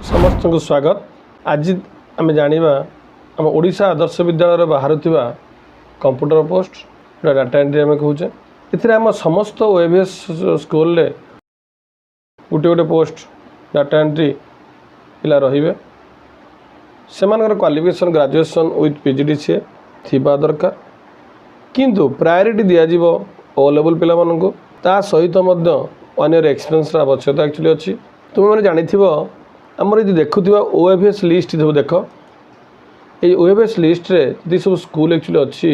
समस्त को स्वागत। आज आम जाना आम ओडिशा आदर्श विद्यालय बाहर कंप्यूटर पोस्ट डाटा एंट्री आम कहे ये आम समस्त ओएबीएस स्कूल रे गोटे गोटे पोस्ट डाटा एंट्री पिला रे से क्वालिफिकेशन ग्रेजुएशन विथ पीजीडीसीए थिबा दरकार किंतु प्रायोरिटी दिज्व ओ लेवल पिला मानू ता सहित वन इयर एक्सपीरियंस आवश्यकता एक्चुअली अच्छी। तुम मैंने जानी आमर ये देखुवा ओएबीएस लिस्ट सब देख ये ओएबीएस लिस्ट रे जी सब स्कूल एक्चुअली अच्छी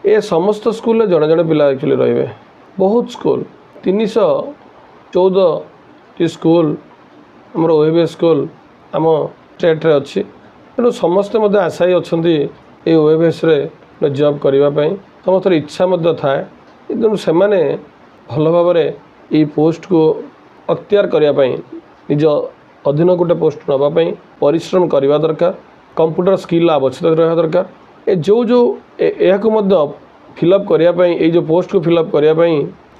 ये समस्त स्कूल जड़े जड़े पिला एक्चुअली रे बहुत स्कूल 314 टी स्कूल आमर ओएबीएस स्कूल आम स्टेट रे अच्छी तेणु समस्ते आशायी अच्छा ये ओएबीएस रे जॉब करने समस्त इच्छा थाए तेणु से भल भाव ये पोस्ट को अख्तियार करने निज अधीन गोटे पोस्ट नापी परिश्रम करने दरकार कंप्यूटर स्किल आवश्यक रहा दरकार ये जो जो यह फिलअप करने ये जो पोस्ट को फिलअप करने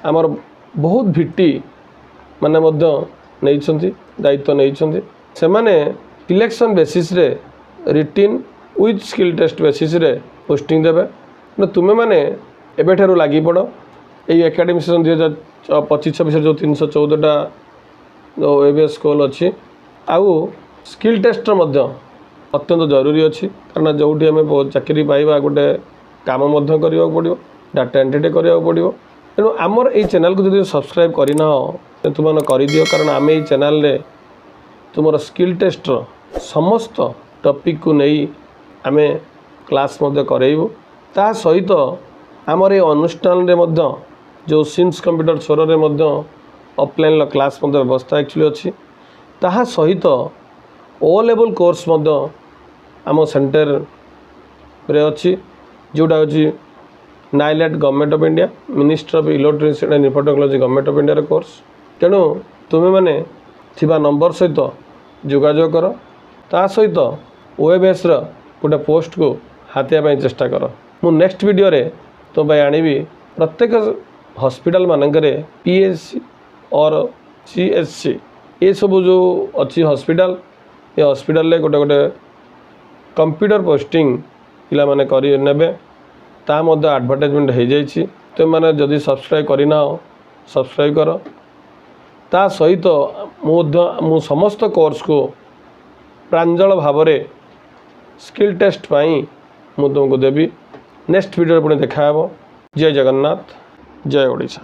आमर बहुत भिटी माने नहीं दायित्व नहीं से मैंने सिलेक्शन बेसिस रे written with skill test basis रे पोस्टिंग देवे तुम्हें मैंने एवं लगी पड़ ये एकेडमिक सेशन 2025-26 जो 314टा जो ओएबीएस स्कूल अच्छी आउ स्किल टेस्ट अत्यंत जरूरी अच्छी कारण जो आम चाकरी पाइबा गोटे काम करने पड़ो डाटा एंट्री करने पड़ो तेणु आमर ये चैनल को जो सब्सक्राइब करना तुम कर दियो कारण आम ये चैनल रे तुम स्किल टेस्ट समस्त टॉपिक को नहीं आम क्लास करेबू ता सहित आमर ये अनुष्ठान रे जो सिम्स कंप्यूटर छोर ऑफलाइन क्लास व्यवस्था एक्चुअली अच्छी ताहा सहित ओ लेवल कोर्स आम सेंटर रे अच्छी जोटा हूँ NIELIT government of India ministry of electricity and information technology government of India course तेणु तुम्हें मैंने थिबा नंबर सहित जोगाजोग कर ता सहित ओएबीएस गोटे पोस्ट को हाथापी चेष्टा कर मु नेक्स्ट वीडियो रे तुम आनिबी प्रत्येक हॉस्पिटल मानकरे पीएचसी और सीएचसी ये सब जो अच्छी हॉस्पिटल ये हॉस्पिटल गोटे गोटे कंप्यूटर पोस्टिंग पिला माने करी नेबे ता एडवर्टाइजमेंट हो जाइए तुम मैंने जदि सब्सक्राइब करना सब्सक्राइब कर ता सहित मु समस्त कोर्स को प्रांजल भाव स्किल टेस्ट पाई मु तुमको देवी नेक्स्ट वीडियो पुणी देखा जय जगन्नाथ जय ओडिशा।